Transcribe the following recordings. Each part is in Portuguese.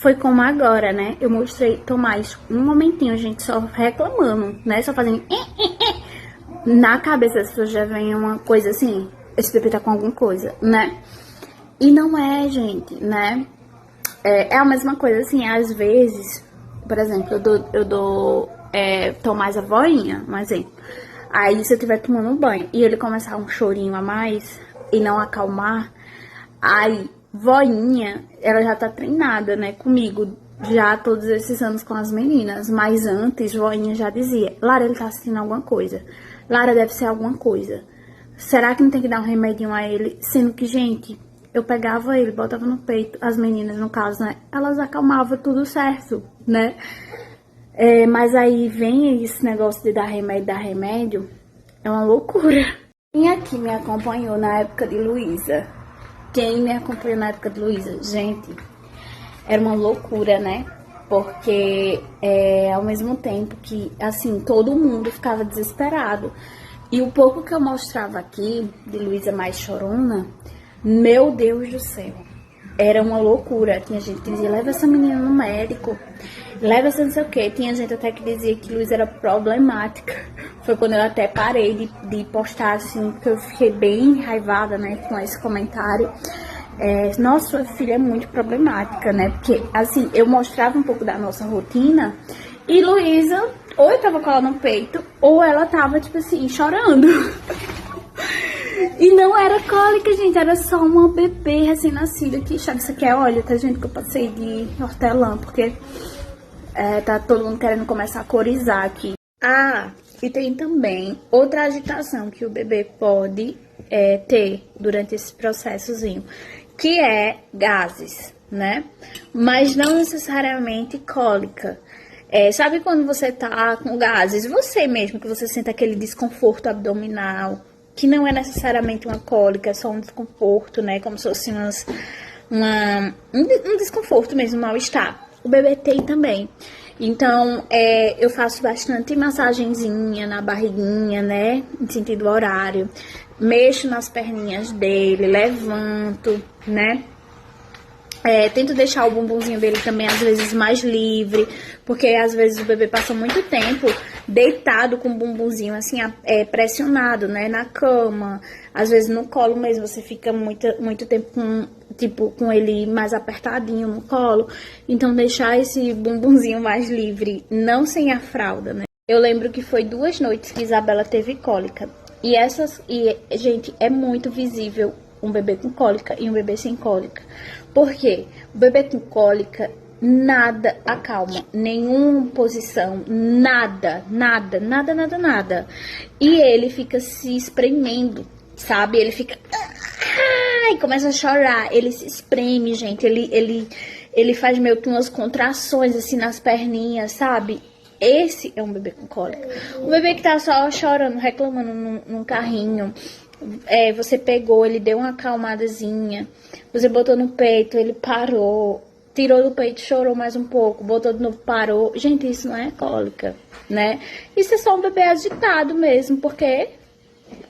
foi como agora, né? Eu mostrei Tomás um momentinho, a gente só reclamando, né? Só fazendo... Na cabeça das pessoas já vem uma coisa assim, esse bebê tá com alguma coisa, né? E não é, gente, né? É a mesma coisa, assim, às vezes, por exemplo, eu dou Tomás a voinha, um exemplo. Aí, se eu estiver tomando um banho e ele começar um chorinho a mais e não acalmar, aí, voinha, ela já tá treinada, né, comigo, já todos esses anos com as meninas. Mas antes, voinha já dizia, Lara, ele tá sentindo alguma coisa. Lara, deve ser alguma coisa. Será que não tem que dar um remedinho a ele? Sendo que, gente, eu pegava ele, botava no peito, as meninas, no caso, né, elas acalmavam tudo certo, né? Mas aí vem esse negócio de dar remédio, é uma loucura. Quem aqui me acompanhou na época de Luísa? Quem me acompanhou na época de Luísa? Gente, era uma loucura, né? Porque ao mesmo tempo que, assim, todo mundo ficava desesperado. E o pouco que eu mostrava aqui, de Luísa mais chorona, meu Deus do céu, era uma loucura. Tinha gente que dizia, leva essa menina no médico, leva essa não sei o que. Tinha gente até que dizia que Luísa era problemática. Foi quando eu até parei de postar, assim, porque eu fiquei bem enraivada, né, com esse comentário. Nossa, sua filha é muito problemática, né? Porque, assim, eu mostrava um pouco da nossa rotina e Luísa, ou eu tava com ela no peito, ou ela tava, tipo assim, chorando. E não era cólica, gente, era só uma bebê recém-nascida que, sabe, isso aqui é óleo, tá, gente? Que eu passei de hortelã, porque tá todo mundo querendo começar a corizar aqui. Ah, e tem também outra agitação que o bebê pode ter durante esse processozinho, que é gases, né? Mas não necessariamente cólica. Sabe quando você tá com gases, você mesmo, que você sente aquele desconforto abdominal, que não é necessariamente uma cólica, é só um desconforto, né? Como se fosse um desconforto mesmo, um mal-estar. O bebê tem também. Então, eu faço bastante massagenzinha na barriguinha, né? Em sentido horário. Mexo nas perninhas dele, levanto, né? Tento deixar o bumbumzinho dele também, às vezes, mais livre, porque às vezes o bebê passa muito tempo deitado com o bumbumzinho, assim, pressionado, né, na cama. Às vezes no colo mesmo, você fica muito tempo com ele mais apertadinho no colo. Então, deixar esse bumbumzinho mais livre, não sem a fralda, né. Eu lembro que foi 2 noites que Isabela teve cólica. E, gente, é muito visível um bebê com cólica e um bebê sem cólica. Por quê? O bebê com cólica, nada acalma, nenhuma posição, nada. E ele fica se espremendo, sabe? Ele fica... e começa a chorar, ele se espreme, gente. Ele faz meio que umas contrações, assim, nas perninhas, sabe? Esse é um bebê com cólica. Um bebê que tá só chorando, reclamando num carrinho. Você pegou, ele deu uma acalmadazinha, você botou no peito, ele parou, tirou do peito, chorou mais um pouco, botou de novo, parou. Gente, isso não é cólica, né? Isso é só um bebê agitado mesmo, porque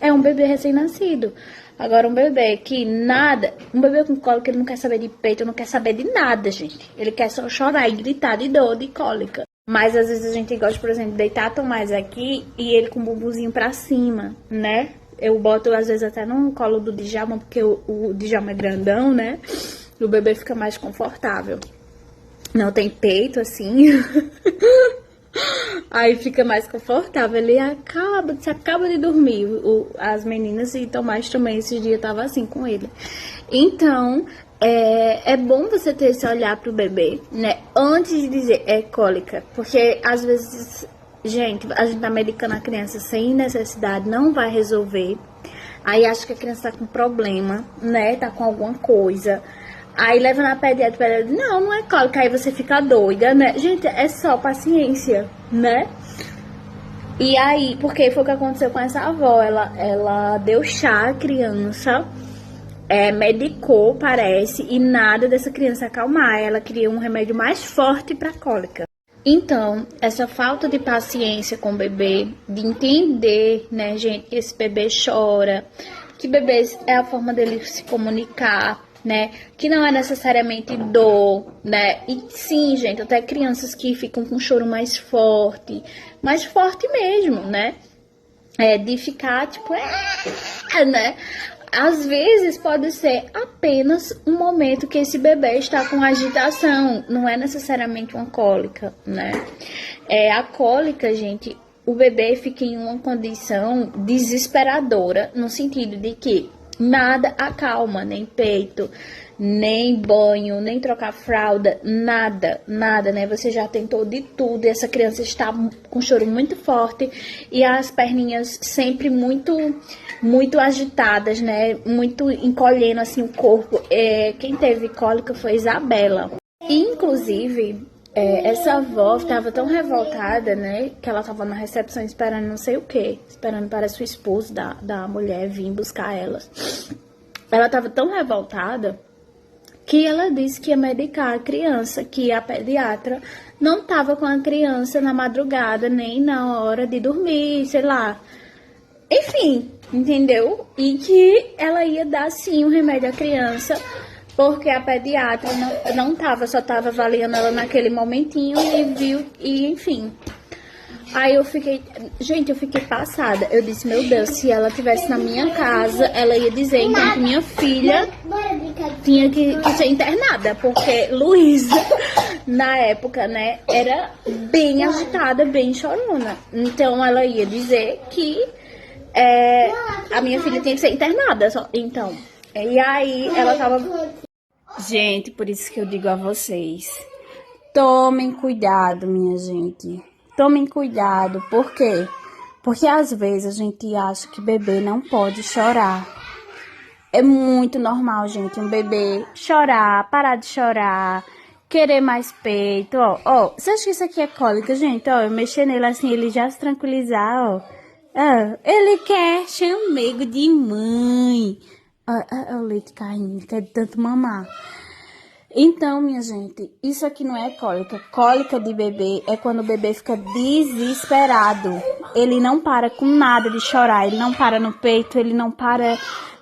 é um bebê recém-nascido. Agora, um bebê que nada, um bebê com cólica, ele não quer saber de peito, não quer saber de nada, gente. Ele quer só chorar e gritar de dor, de cólica. Mas às vezes a gente gosta, por exemplo, de deitar Tomás aqui e ele com o bumbumzinho pra cima, né? Eu boto, às vezes, até no colo do Djalma, porque o Djalma é grandão, né? O bebê fica mais confortável. Não tem peito, assim. Aí fica mais confortável. Ele acaba de dormir. As meninas e Tomás também, esses dias, tava assim com ele. Então, é bom você ter esse olhar pro bebê, né? Antes de dizer cólica. Porque, às vezes... Gente, a gente tá medicando a criança sem necessidade, não vai resolver. Aí acha que a criança tá com problema, né? Tá com alguma coisa. Aí leva na pediatra, não é cólica. Aí você fica doida, né? Gente, é só paciência, né? E aí, porque foi o que aconteceu com essa avó. Ela deu chá à criança, medicou, parece, e nada dessa criança acalmar. Ela queria um remédio mais forte pra cólica. Então, essa falta de paciência com o bebê, de entender, né, gente, que esse bebê chora, que bebê é a forma dele se comunicar, né? Que não é necessariamente dor, né? E sim, gente, até crianças que ficam com choro mais forte mesmo, né? De ficar, tipo, né? Às vezes pode ser apenas um momento que esse bebê está com agitação, não é necessariamente uma cólica, né? A cólica, gente, o bebê fica em uma condição desesperadora, no sentido de que nada acalma, nem peito, nem banho, nem trocar fralda, nada, né? Você já tentou de tudo e essa criança está com choro muito forte e as perninhas sempre muito agitadas, né? Muito encolhendo assim o corpo. Quem teve cólica foi Isabela. Inclusive, essa avó estava tão revoltada, né? Que ela estava na recepção esperando não sei o quê. Esperando para sua esposa da mulher vir buscar elas. Ela estava tão revoltada que ela disse que ia medicar a criança, que a pediatra não estava com a criança na madrugada, nem na hora de dormir, sei lá. Enfim, entendeu? E que ela ia dar sim um remédio à criança, porque a pediatra não tava, só tava avaliando ela naquele momentinho e viu, e enfim. Aí eu fiquei passada. Eu disse, meu Deus, se ela tivesse na minha casa, ela ia dizer então que minha filha tinha que ser internada, porque Luísa, na época, né, era bem agitada, bem chorona. Então ela ia dizer que a minha filha tinha que ser internada, só. Então, e aí ela tava... Gente, por isso que eu digo a vocês, tomem cuidado, minha gente. Tomem cuidado, por quê? Porque às vezes a gente acha que bebê não pode chorar. É muito normal, gente, um bebê chorar, parar de chorar, querer mais peito, ó. Você acha que isso aqui é cólica, gente? Ó, eu mexer nele assim, ele já se tranquilizar, ó. Ele quer chamego de mãe. Ó, o leite caindo, quer tanto mamar. Então, minha gente, isso aqui não é cólica. Cólica de bebê é quando o bebê fica desesperado. Ele não para com nada de chorar, ele não para no peito, ele não para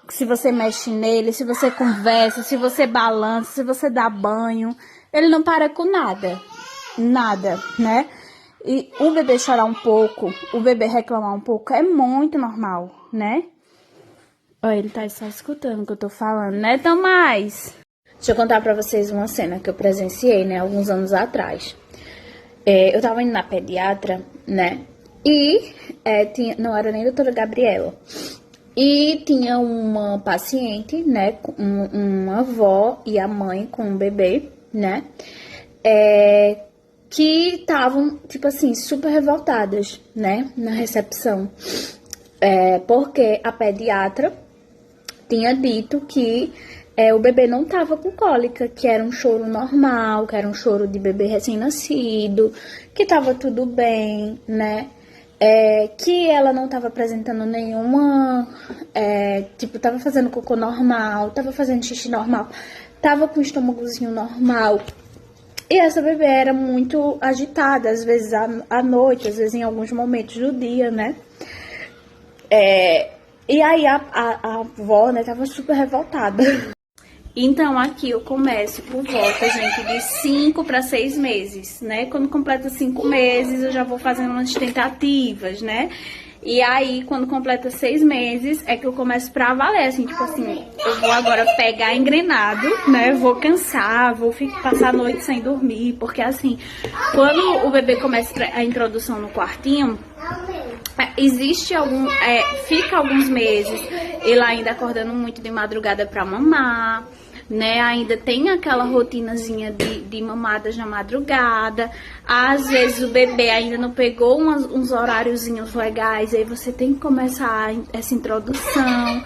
se você mexe nele, se você conversa, se você balança, se você dá banho. Ele não para com nada, né? E o bebê chorar um pouco, o bebê reclamar um pouco é muito normal, né? Olha, ele tá só escutando o que eu tô falando, né, Tomás? Deixa eu contar pra vocês uma cena que eu presenciei, né, alguns anos atrás. Eu tava indo na pediatra, né, e não era nem a doutora Gabriela. E tinha uma paciente, né, uma avó e a mãe com um bebê, né, que estavam, tipo assim, super revoltadas, né, na recepção. Porque a pediatra tinha dito que o bebê não tava com cólica, que era um choro normal, que era um choro de bebê recém-nascido, que tava tudo bem, né? Que ela não tava apresentando nenhuma, tava fazendo cocô normal, tava fazendo xixi normal, tava com o estômagozinho normal. E essa bebê era muito agitada, às vezes à noite, às vezes em alguns momentos do dia, né? E aí a avó, né, tava super revoltada. Então, aqui eu começo por volta, gente, de 5 para 6 meses, né? Quando completa 5 meses, eu já vou fazendo umas tentativas, né? E aí, quando completa 6 meses, é que eu começo pra valer, assim, tipo assim, eu vou agora pegar engrenado, né? Vou cansar, vou passar a noite sem dormir, porque assim, quando o bebê começa a introdução no quartinho, existe fica alguns meses ele ainda acordando muito de madrugada pra mamar, né, ainda tem aquela rotinazinha de mamadas na madrugada. Às vezes o bebê ainda não pegou uns horáriozinhos legais, aí você tem que começar essa introdução.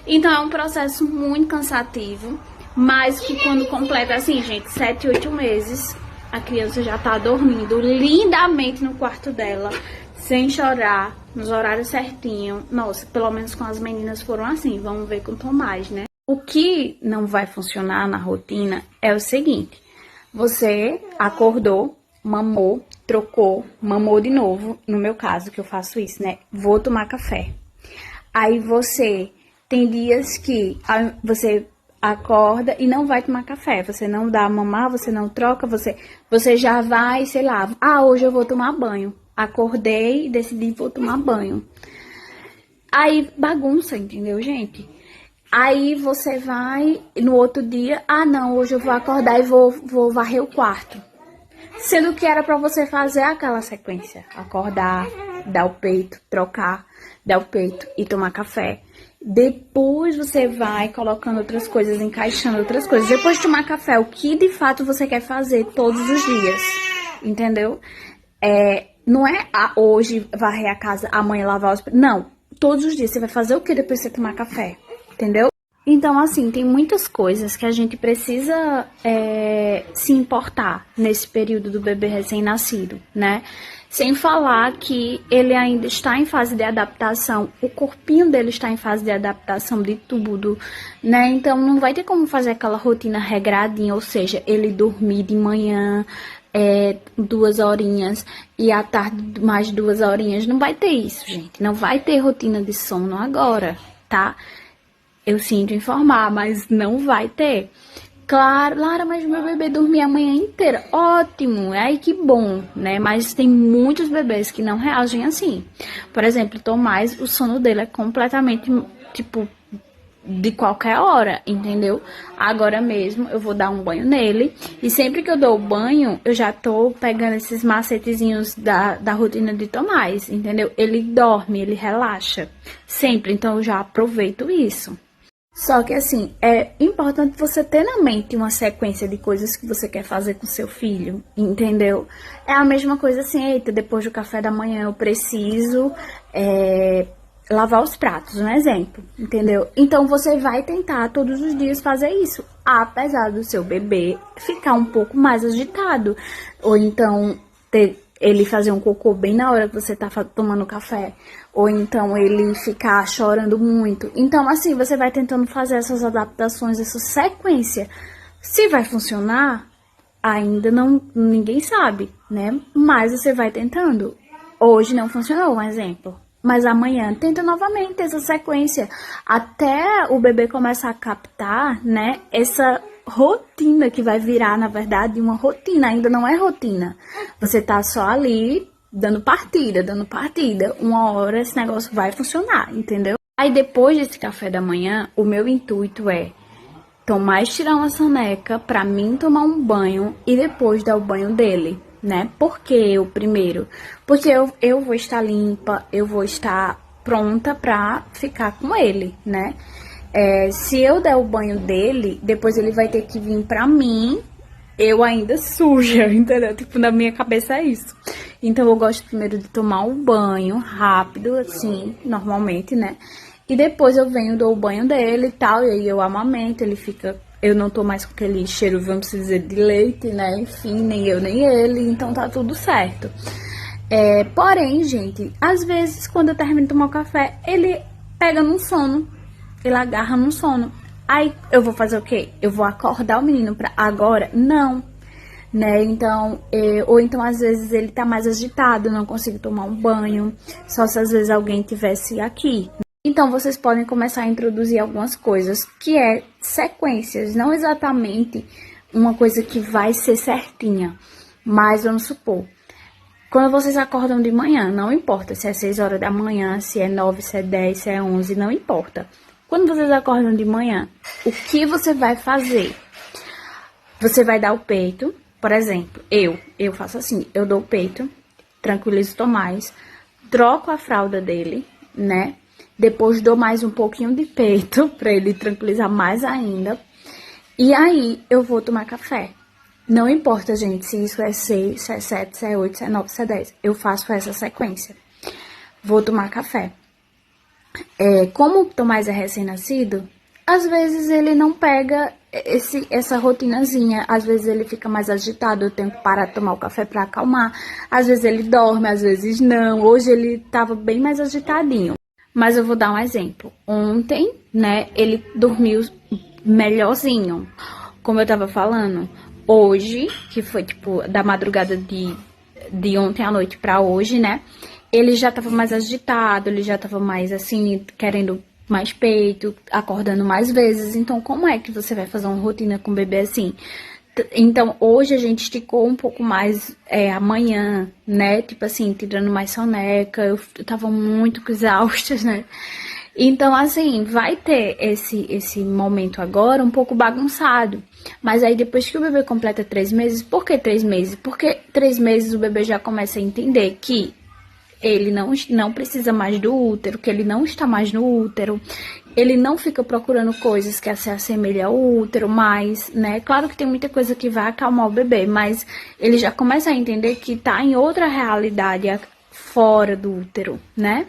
Então é um processo muito cansativo, mas que quando completa assim, gente, 7, 8 meses, a criança já tá dormindo lindamente no quarto dela, sem chorar, nos horários certinho. Nossa, pelo menos com as meninas foram assim, vamos ver com o Tomás, né? O que não vai funcionar na rotina é o seguinte: você acordou, mamou, trocou, mamou de novo, no meu caso que eu faço isso, né? Vou tomar café. Aí você tem dias que você acorda e não vai tomar café. Você não dá mamar, você não troca, você já vai, sei lá, hoje eu vou tomar banho. Acordei e decidi vou tomar banho. Aí bagunça, entendeu, gente? Aí você vai no outro dia, não, hoje eu vou acordar e vou varrer o quarto. Sendo que era pra você fazer aquela sequência. Acordar, dar o peito, trocar, dar o peito e tomar café. Depois você vai colocando outras coisas, encaixando outras coisas. Depois de tomar café, o que de fato você quer fazer todos os dias, entendeu? Não é hoje varrer a casa, amanhã lavar os... Não, todos os dias você vai fazer o que depois de você tomar café, entendeu? Então, assim, tem muitas coisas que a gente precisa se importar nesse período do bebê recém-nascido, né? Sem falar que ele ainda está em fase de adaptação, o corpinho dele está em fase de adaptação de tudo, né? Então, não vai ter como fazer aquela rotina regradinha, ou seja, ele dormir de manhã 2 horinhas e à tarde mais 2 horinhas. Não vai ter isso, gente. Não vai ter rotina de sono agora, tá? Eu sinto informar, mas não vai ter. Claro, Lara, mas meu bebê dormia a manhã inteira. Ótimo, aí que bom, né? Mas tem muitos bebês que não reagem assim. Por exemplo, Tomás, o sono dele é completamente, tipo, de qualquer hora, entendeu? Agora mesmo eu vou dar um banho nele. E sempre que eu dou o banho, eu já tô pegando esses macetezinhos da rotina de Tomás, entendeu? Ele dorme, ele relaxa. Sempre, então eu já aproveito isso. Só que assim, é importante você ter na mente uma sequência de coisas que você quer fazer com seu filho, entendeu? É a mesma coisa assim, eita, depois do café da manhã eu preciso lavar os pratos, um exemplo, entendeu? Então você vai tentar todos os dias fazer isso, apesar do seu bebê ficar um pouco mais agitado, ou então ele fazer um cocô bem na hora que você tá tomando café, ou então ele ficar chorando muito. Então, assim, você vai tentando fazer essas adaptações, essa sequência. Se vai funcionar, ainda não, ninguém sabe, né? Mas você vai tentando. Hoje não funcionou, um exemplo. Mas amanhã tenta novamente essa sequência, até o bebê começar a captar, né, essa rotina que vai virar, na verdade, uma rotina. Ainda não é rotina. Você tá só ali dando partida. Uma hora esse negócio vai funcionar, entendeu? Aí depois desse café da manhã, o meu intuito é Tomás tirar uma soneca pra mim tomar um banho e depois dar o banho dele, né? Por que eu primeiro? Porque eu vou estar limpa, eu vou estar pronta pra ficar com ele, né? Se eu der o banho dele, depois ele vai ter que vir pra mim, eu ainda suja, entendeu? Tipo, na minha cabeça é isso. Então, eu gosto primeiro de tomar um banho rápido, assim, normalmente, né? E depois eu venho, dou o banho dele e tal, e aí eu amamento, ele fica... Eu não tô mais com aquele cheiro, vamos dizer, de leite, né? Enfim, nem eu, nem ele, então tá tudo certo. Porém, gente, às vezes, quando eu termino de tomar o café, ele pega num sono. Ele agarra no sono. Aí eu vou fazer o quê? Eu vou acordar o menino pra agora? Não, né? Então, ou então às vezes ele tá mais agitado, não consigo tomar um banho, só se às vezes alguém tivesse aqui. Então vocês podem começar a introduzir algumas coisas, que é sequências, não exatamente uma coisa que vai ser certinha, mas vamos supor, quando vocês acordam de manhã, não importa se é 6 horas da manhã, se é 9, se é 10, se é 11, não importa. Quando vocês acordam de manhã, o que você vai fazer? Você vai dar o peito, por exemplo, eu faço assim, eu dou o peito, tranquilizo o Tomás, troco a fralda dele, né? Depois dou mais um pouquinho de peito, pra ele tranquilizar mais ainda. E aí, eu vou tomar café. Não importa, gente, se isso é 6, se é 7, se é 8, se é 9, se é 10. Eu faço essa sequência. Vou tomar café. Como o Tomás é recém-nascido, às vezes ele não pega essa rotinazinha, às vezes ele fica mais agitado, eu tenho que parar de tomar o café pra acalmar, às vezes ele dorme, às vezes não, hoje ele tava bem mais agitadinho. Mas eu vou dar um exemplo, ontem, né, ele dormiu melhorzinho, como eu tava falando, hoje, que foi tipo da madrugada de ontem à noite pra hoje, né, ele já tava mais agitado, ele já tava mais assim, querendo mais peito, acordando mais vezes. Então, como é que você vai fazer uma rotina com o bebê assim? Então, hoje a gente esticou um pouco mais amanhã, né? Tipo assim, tirando mais soneca. Eu tava muito exausta, né? Então, assim, vai ter esse momento agora um pouco bagunçado. Mas aí, depois que o bebê completa 3 meses, por que 3 meses? Porque 3 meses o bebê já começa a entender que ele não precisa mais do útero, que ele não está mais no útero. Ele não fica procurando coisas que se assemelham ao útero mais, né? Claro que tem muita coisa que vai acalmar o bebê, mas ele já começa a entender que tá em outra realidade fora do útero, né?